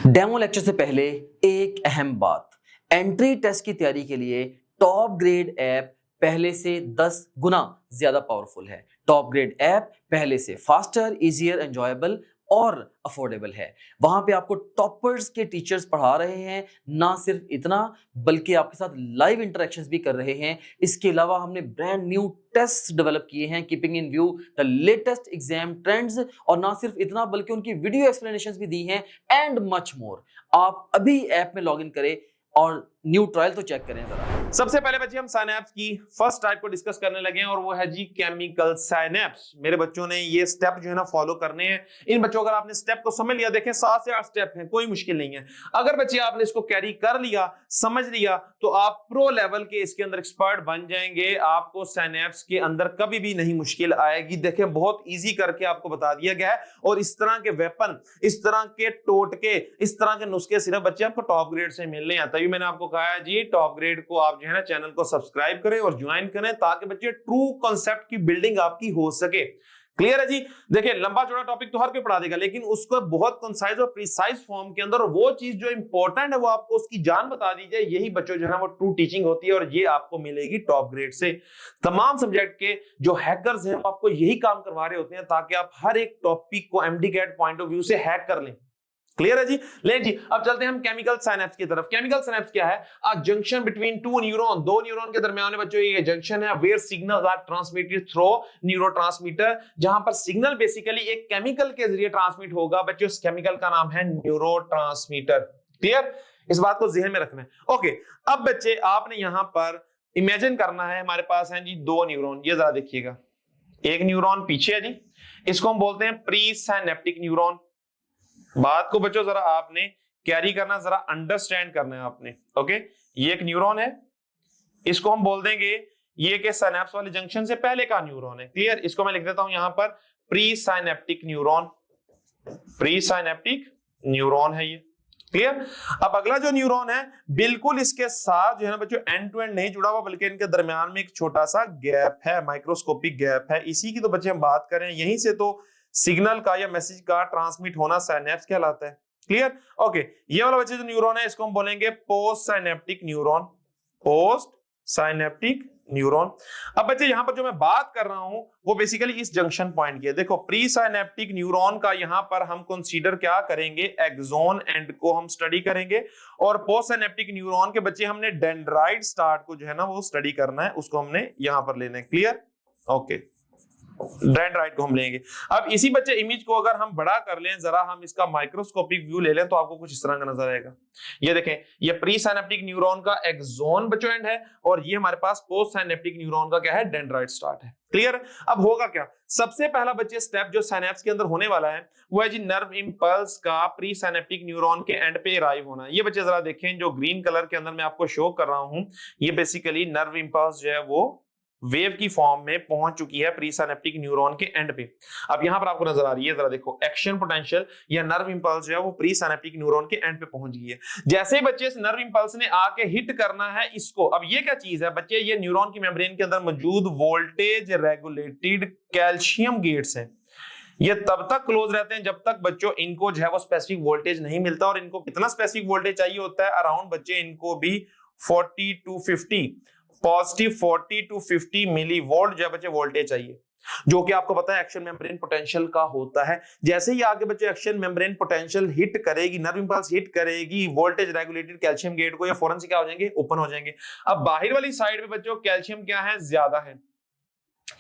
Demo lecture से पहले एक अहम बात, एंट्री टेस्ट की तैयारी के लिए टॉप ग्रेड ऐप पहले से 10 गुना ज्यादा पावरफुल है। टॉप ग्रेड ऐप पहले से फास्टर, इजियर, एंजॉयबल और अफोर्डेबल है। वहां पे आपको टॉपर्स के टीचर्स पढ़ा रहे हैं। ना सिर्फ इतना बल्कि आपके साथ लाइव इंटरेक्शंस भी कर रहे हैं। इसके अलावा हमने ब्रांड न्यू टेस्ट डेवलप किए हैं, keeping in view the latest exam trends. और ना सिर्फ इतना बल्कि उनकी वीडियो एक्सप्लेनेशंस भी दी हैं एंड मच मोर। आप अभी ऐप में लॉगिन करें और न्यू ट्रायल तो चेक करें जरा। सबसे पहले बच्चे हम साइनैप्स की फर्स्ट टाइप को डिस्कस करने लगे हैं और वो है जी केमिकल साइनैप्स। मेरे बच्चों ने ये स्टेप जो है ना फॉलो करने हैं। इन बच्चों अगर आपने स्टेप को समझ लिया, देखें 7 से 8 स्टेप हैं, कोई मुश्किल नहीं है। अगर बच्चे आपने इसको कैरी कर लिया, समझ लिया, तो आप प्रो लेवल के इसके अंदर एक्सपर्ट बन जाएंगे। आपको साइनैप्स के अंदर कभी भी नहीं मुश्किल आएगी। देखें बहुत ईजी करके आपको बता दिया गया है और इस तरह के वेपन, इस तरह के टोटके, इस तरह के नुस्खे सिर्फ बच्चे आपको टॉप ग्रेड से मिलने हैं। तभी मैंने आपको कहा है जी टॉप ग्रेड को आप जो है ना चैनल को सब्सक्राइब करें और ज्वाइन करें ताकि बच्चे ट्रू कॉन्सेप्ट की बिल्डिंग आपकी हो सके। क्लियर है जी। देखिए लंबा चौड़ा टॉपिक तो हर कोई पढ़ा देगा, लेकिन उसको बहुत कंसाइज और प्रिसाइज फॉर्म के अंदर वो चीज जो इंपॉर्टेंट है वो आपको उसकी जान बता दी जाए, यही बच्चों जो है वो ट्रू टीचिंग होती है और ये आपको मिलेगी टॉप ग्रेड से। तमाम सब्जेक्ट के जो हैकर्स हैं वो आपको यही काम करवा रहे होते हैं ताकि आप हर एक टॉपिक को MDCAT point of view से हैक कर लें। क्लियर है जी। ले जी अब चलते हैं हम केमिकल साइनैप्स की तरफ। केमिकल साइनैप्स क्या है? A junction between two neuron, दो न्यूरॉन के दरमियान में बच्चों ये जंक्शन है where signals are transmitted through neurotransmitter, जहां पर सिग्नल बेसिकली एक केमिकल के जरिए ट्रांसमिट होगा। बच्चों उस केमिकल का नाम है न्यूरोट्रांसमीटर। क्लियर? इस बात को ध्यान में रखना है। ओके, अब बच्चे आपने यहां पर इमेजिन करना है, हमारे पास है जी दो न्यूरॉन। ये जरा देखिएगा, एक न्यूरॉन पीछे है जी, इसको हम बोलते हैं प्री साइनेप्टिक न्यूरॉन। बात को बच्चों जरा आपने कैरी करना, जरा अंडरस्टैंड करना है आपने। ओके, ये एक न्यूरॉन है, इसको हम बोल देंगे ये के साइनैप्स वाले जंक्शन से पहले का न्यूरॉन है। क्लियर? इसको मैं लिख देता हूं यहां पर pre synaptic neuron. Pre synaptic neuron है ये। क्लियर? अब अगला जो न्यूरॉन है बिल्कुल इसके साथ जो है ना बच्चों एंड टू एंड नहीं जुड़ा हुआ, बल्कि इनके दरमियान में एक छोटा सा गैप है, माइक्रोस्कोपिक गैप है। इसी की तो बच्चे हम बात करें, यहीं से तो सिग्नल का या मैसेज का ट्रांसमिट होना साइनैप्स कहलाता है। क्लियर? ओके, ये वाला बच्चे जो न्यूरॉन है इसको हम बोलेंगे post synaptic neuron. Post synaptic neuron. अब बच्चे यहां पर जो मैं बात कर रहा हूं वो बेसिकली इस जंक्शन पॉइंट की है। देखो प्री साइनेप्टिक न्यूरॉन का यहां पर हम कंसीडर क्या करेंगे, एक्सोन एंड को हम स्टडी करेंगे, और पोस्ट साइनेप्टिक न्यूरॉन के बच्चे हमने डेंड्राइट स्टार्ट को जो है ना वो स्टडी करना है, उसको हमने यहां पर लेना है। क्लियर? ओके, डेंड्राइट को हम लेंगे। अब इसी बच्चे इमेज को अगर हम बड़ा कर लें, जरा हम इसका माइक्रोस्कोपिक व्यू ले लें तो आपको कुछ इस तरह का नजर आएगा। ये देखें, ये प्री साइनेप्टिक न्यूरॉन का एक्सोन बच्चों एंड है और ये हमारे पास पोस्ट साइनेप्टिक न्यूरॉन का क्या है, डेंड्राइट स्टार्ट है। क्लियर? अब होगा क्या, सबसे पहला बच्चे स्टेप जो साइनैप्स के अंदर होने वाला है वो है जी नर्व इंपल्स का प्री साइनेप्टिक न्यूरॉन के एंड पे अराइव होना। ये बच्चे जरा देखें, जो ग्रीन कलर के अंदर मैं आपको शो कर रहा हूं, ये बेसिकली नर्व इंपल्स जो है वो वेव की फॉर्म में पहुंच चुकी है प्री साइनेप्टिक न्यूरॉन के एंड पे। अब यहां पर आपको नजर आ रही है, जरा देखो, एक्शन पोटेंशियल या नर्व इंपल्स जो है वो प्री साइनेप्टिक न्यूरॉन के एंड पे पहुंच गई है। जैसे ही बच्चे इस नर्व इंपल्स ने आके हिट करना है इसको, अब ये क्या चीज है बच्चे, ये न्यूरॉन की मेम्ब्रेन के अंदर मौजूद वोल्टेज रेगुलेटेड कैल्शियम गेट्स हैं। ये तब तक क्लोज रहते हैं जब तक बच्चों इनको जो है वो स्पेसिफिक वोल्टेज नहीं मिलता, और इनको कितना स्पेसिफिक वोल्टेज चाहिए होता है, अराउंड बच्चे इनको भी 40 to 50 positive 40 to 50 millivolt जो बच्चे वोल्टेज चाहिए, जो कि आपको पता है एक्शन मेम्ब्रेन पोटेंशियल का होता है। जैसे ही आगे बच्चे एक्शन मेम्ब्रेन पोटेंशियल हिट करेगी, नर्व इंपल्स हिट करेगी वोल्टेज रेगुलेटेड कैल्शियम गेट को, या फौरन से क्या हो जाएंगे, ओपन हो जाएंगे। अब बाहर वाली साइड पे बच्चों कैल्शियम क्या है, ज्यादा है।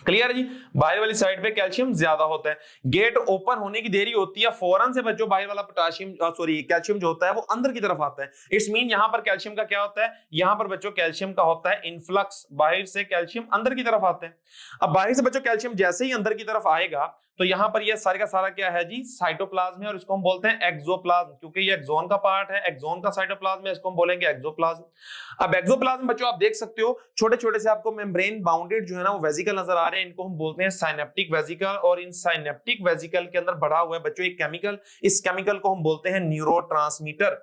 क्लियर जी? बाहर वाली साइड पे कैल्शियम ज्यादा होता है, गेट ओपन होने की देरी होती है, फौरन से बच्चों बाहर वाला पोटेशियम कैल्शियम जो होता है वो अंदर की तरफ आता है। इट्स मीन यहां पर कैल्शियम का क्या होता है, यहां पर बच्चों कैल्शियम का होता है इनफ्लक्स, बाहर से कैल्शियम अंदर की तरफ आता है। अब बाहर से बच्चों कैल्शियम जैसे ही अंदर की तरफ आएगा तो यहां पर ये सारे का सारा क्या है जी, साइटोप्लाज्म है, और इसको हम बोलते हैं एक्सोप्लाज्म, क्योंकि ये एक्सोन का पार्ट है, एक्सोन का साइटोप्लाज्म है, इसको हम बोलेंगे एक्सोप्लाज्म। अब एक्सोप्लाज्म बच्चों आप देख सकते हो छोटे छोटे से आपको मेम्ब्रेन बाउंडेड जो है ना वो वेसिकल नजर आ रहे हैं, इनको हम बोलते हैं साइनेप्टिक वेसिकल, और इन साइनेप्टिक वेसिकल के अंदर भरा हुआ है बच्चों एक केमिकल, इस केमिकल को हम बोलते हैं न्यूरोट्रांसमीटर।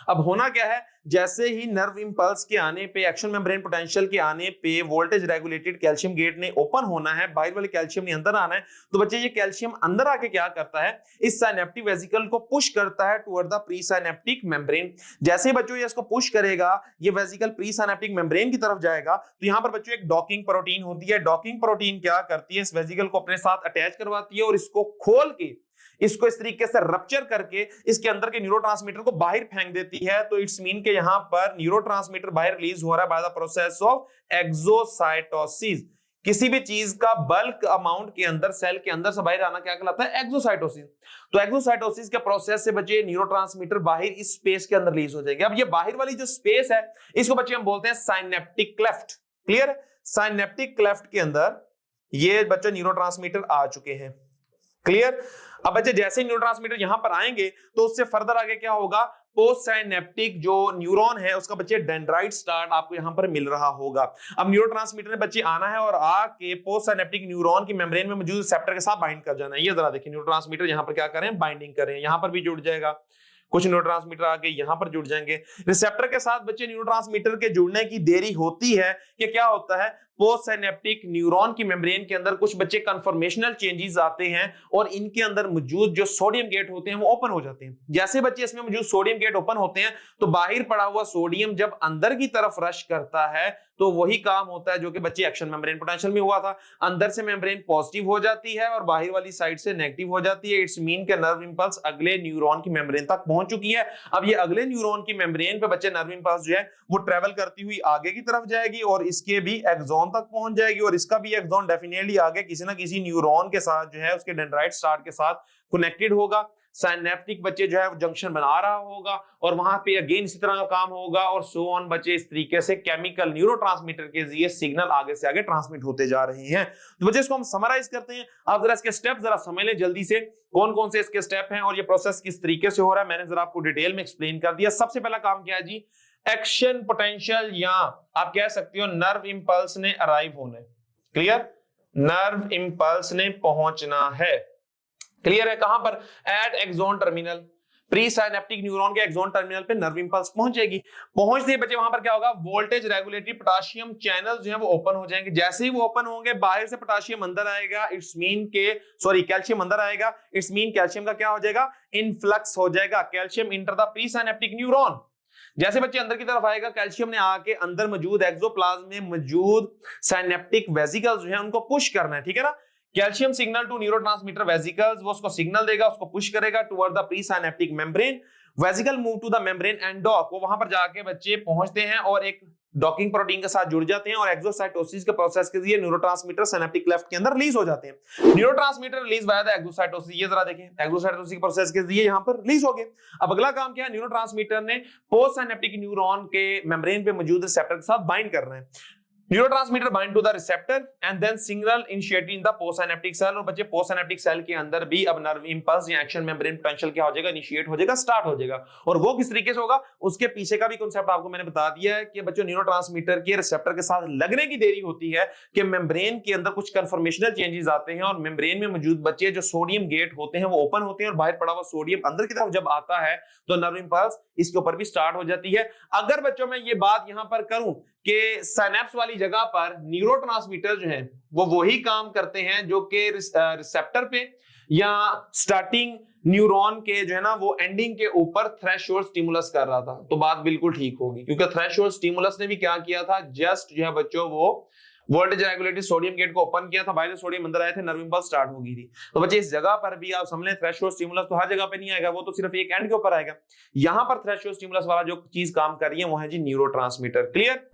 अब होना क्या है, जैसे ही नर्व इंपल्स के आने पे, एक्शन मेम्ब्रेन पोटेंशियल के आने पे वोल्टेज रेगुलेटेड कैल्शियम गेट ने ओपन होना है, बाहर वाले कैल्शियम ने अंदर आना है। तो बच्चे ये कैल्शियम अंदर आके क्या करता है, इस साइनेप्टिक वेसिकल को पुश करता है toward the presynaptic membrane. जैसे ही बच्चों ये इसको पुश करेगा, ये वेसिकल प्री साइनेप्टिक मेम्ब्रेन की तरफ जाएगा, तो यहां पर बच्चों एक डॉकिंग प्रोटीन होती है। डॉकिंग प्रोटीन क्या करती है, इस वेसिकल को अपने साथ अटैच करवाती है और इसको खोल के, इसको इस तरीके से रप्चर करके इसके अंदर के न्यूरोट्रांसमीटर को बाहर फेंक देती है। तो इट्स मीन के यहां पर न्यूरोट्रांसमीटर बाहर रिलीज हो रहा है by the process of exocytosis. किसी भी चीज का बल्क अमाउंट के अंदर, सेल के अंदर से बाहर आना क्या कहलाता है, एक्सोसाइटोसिस। तो एक्सोसाइटोसिस के प्रोसेस से बच्चे न्यूरोट्रांसमीटर बाहर इस स्पेस के अंदर रिलीज हो जाएंगे। अब ये बाहर वाली जो स्पेस है, इसको बच्चे हम बोलते हैं synaptic cleft. Clear? Synaptic cleft के अंदर ये बच्चे न्यूरोट्रांसमीटर आ चुके हैं। क्लियर? अब बच्चे जैसे न्यूरोट्रांसमीटर यहां पर आएंगे तो उससे फर्दर आगे क्या होगा, पोस्ट साइनेप्टिक जो न्यूरॉन है उसका बच्चे डेंड्राइट स्टार्ट आपको यहां पर मिल रहा होगा। अब न्यूरोट्रांसमीटर ने बच्चे आना है और आके पोस्ट साइनेप्टिक न्यूरॉन की मेम्ब्रेन में मौजूद रिसेप्टर के साथ बाइंड कर जाना है। ये जरा देखिए, न्यूरोट्रांसमीटर यहां पर क्या कर रहे हैं, बाइंडिंग कर रहे हैं। यहां पर भी जुड़ जाएगा, कुछ न्यूरोट्रांसमीटर आके यहां पर जुड़ जाएंगे। रिसेप्टर के साथ बच्चे न्यूरोट्रांसमीटर के जुड़ने की देरी होती है कि क्या होता है, पोस्ट साइनेप्टिक न्यूरॉन की मेम्ब्रेन के अंदर कुछ बच्चे कन्फर्मेशनल चेंजेस आते हैं और इनके अंदर मौजूद जो सोडियम गेट होते हैं वो ओपन हो जाते हैं। जैसे बच्चे इसमें मौजूद सोडियम गेट ओपन होते हैं तो बाहर पड़ा हुआ सोडियम जब अंदर की तरफ रश करता है तो वही काम होता है जो कि बच्चे एक्शन मेम्ब्रेन पोटेंशियल में हुआ था। अंदर से मेम्ब्रेन पॉजिटिव हो जाती है और बाहर वाली साइड से नेगेटिव हो जाती है। इट्स मीन के नर्व इंपल्स अगले न्यूरॉन की मेम्ब्रेन तक पहुंच चुकी है। अब ये अगले न्यूरॉन की मेम्ब्रेन पे बच्चे नर्व इंपल्स जो है वो ट्रेवल करती हुई आगे की तरफ जाएगी और इसके भी एक्सॉन तक पहुंच जाएगी और इसका भी एक्सॉन डेफिनेटली आगे किसी ना किसी न्यूरॉन के साथ जो है उसके डेंड्राइट स्टार्ट के साथ कनेक्टेड होगा। साइनेप्टिक बच्चे जो है वो जंक्शन बना रहा होगा और वहां पे अगेन इसी तरह का काम होगा और सो ऑन। बच्चे इस तरीके से केमिकल न्यूरोट्रांसमीटर के जरिए सिग्नल आगे से आगे ट्रांसमिट होते जा रहे हैं। तो बच्चे इसको हम समराइज करते हैं। आप जरा इसके स्टेप जरा समझ लें जल्दी से, कौन कौन से इसके स्टेप हैं और ये प्रोसेस किस तरीके से हो रहा है। मैंने जरा आपको डिटेल में एक्सप्लेन कर दिया। सबसे पहला काम क्या है जी, एक्शन पोटेंशियल या आप कह सकते हो नर्व इंपल्स ने अराइव होना है। क्लियर? नर्व इंपल्स ने पहुंचना है। क्लियर है? कहां पर? At axon terminal. Presynaptic neuron के एक्सॉन टर्मिनल पे नर्व इंपल्स पहुंचेगी। पहुंचते ही बच्चे वहां पर क्या होगा, वोल्टेज रेगुलेटरी पोटेशियम चैनल जो है वो ओपन हो जाएंगे। जैसे ही वो ओपन होंगे बाहर से पोटेशियम अंदर आएगा, इट्स मीन के कैल्शियम अंदर आएगा। इट्स मीन कैल्शियम का क्या हो जाएगा, इनफ्लक्स हो जाएगा। Calcium enter the presynaptic neuron. जैसे बच्चे अंदर की तरफ आएगा, कैल्शियम ने आके अंदर मौजूद एक्सोप्लाज्म में मौजूद साइनेप्टिक वेसिकल्स जो है उनको पुश करना है। ठीक है ना? Calcium signal to neurotransmitter vesicles, वो उसको सिग्नल देगा, उसको पुश करेगा toward the presynaptic membrane. Vesicle move to the membrane and dock, वो वहां पर जाके बच्चे पहुंचते हैं और एक डॉकिंग प्रोटीन के साथ जुड़ जाते हैं और एक्सोसाइटोसिस के प्रोसेस के जरिए न्यूरोट्रांसमीटर सिनेप्टिक क्लेफ्ट के अंदर रिलीज हो जाते हैं। Neurotransmitter release by the exocytosis, ये जरा देखें, एक्सोसाइटोसिस के प्रोसेस के जरिए यहां पर रिलीज हो गए। अब अगला काम क्या है, न्यूरोट्रांसमीटर ने पोस्ट सिनेप्टिक न्यूरॉन के मेम्ब्रेन पे मौजूद रिसेप्टर के साथ बाइंड करना है। Neurotransmitter bind to the receptor and then signal initiated in the postsynaptic cell. और बच्चे पोस्टसिनेप्टिक सेल के अंदर भी अब नर्व इंपल्स या एक्शन मेम्ब्रेन पोटेंशियल क्या हो जाएगा, इनिशिएट हो जाएगा, स्टार्ट हो जाएगा। और वो किस तरीके से होगा, उसके पीछे का भी कांसेप्ट आपको मैंने बता दिया है कि बच्चों न्यूरोट्रांसमीटर के रिसेप्टर के साथ लगने की देरी होती है कि मेम्ब्रेन के अंदर कुछ कन्फर्मेशनल चेंजेस आते हैं और मेम्ब्रेन में मौजूद बच्चे जो सोडियम गेट होते हैं वो ओपन होते हैं और बाहर पड़ा हुआ सोडियम अंदर की तरफ जब आता है तो नर्व इंपल्स इसके ऊपर भी स्टार्ट हो जाती है। अगर बच्चों मैं ये बात यहां पर करूं कि सिनेप्स वाली जगह पर न्यूरोट्रांसमीटर जो है वो वही काम करते हैं जो कि रिसेप्टर पे या स्टार्टिंग न्यूरॉन के जो है ना वो एंडिंग के ऊपर थ्रेशोल्ड स्टिमुलस कर रहा था, तो बात बिल्कुल ठीक होगी। क्योंकि थ्रेशोल्ड स्टिमुलस ने भी क्या किया था, जस्ट जो है बच्चों वो वोल्टेज रेगुलेटरी सोडियम गेट को ओपन किया था, बाहर से सोडियम अंदर आए थे, नर्व इंपल्स स्टार्ट हो गई थी। तो बच्चे इस जगह पर भी आप समझ लें थ्रेशोल्ड स्टिमुलस तो हर जगह पे नहीं आएगा, वो तो सिर्फ एक एंड के ऊपर आएगा। यहां पर थ्रेशोल्ड स्टिमुलस वाला जो चीज काम कर रही है वो है जी न्यूरोट्रांसमीटर। क्लियर?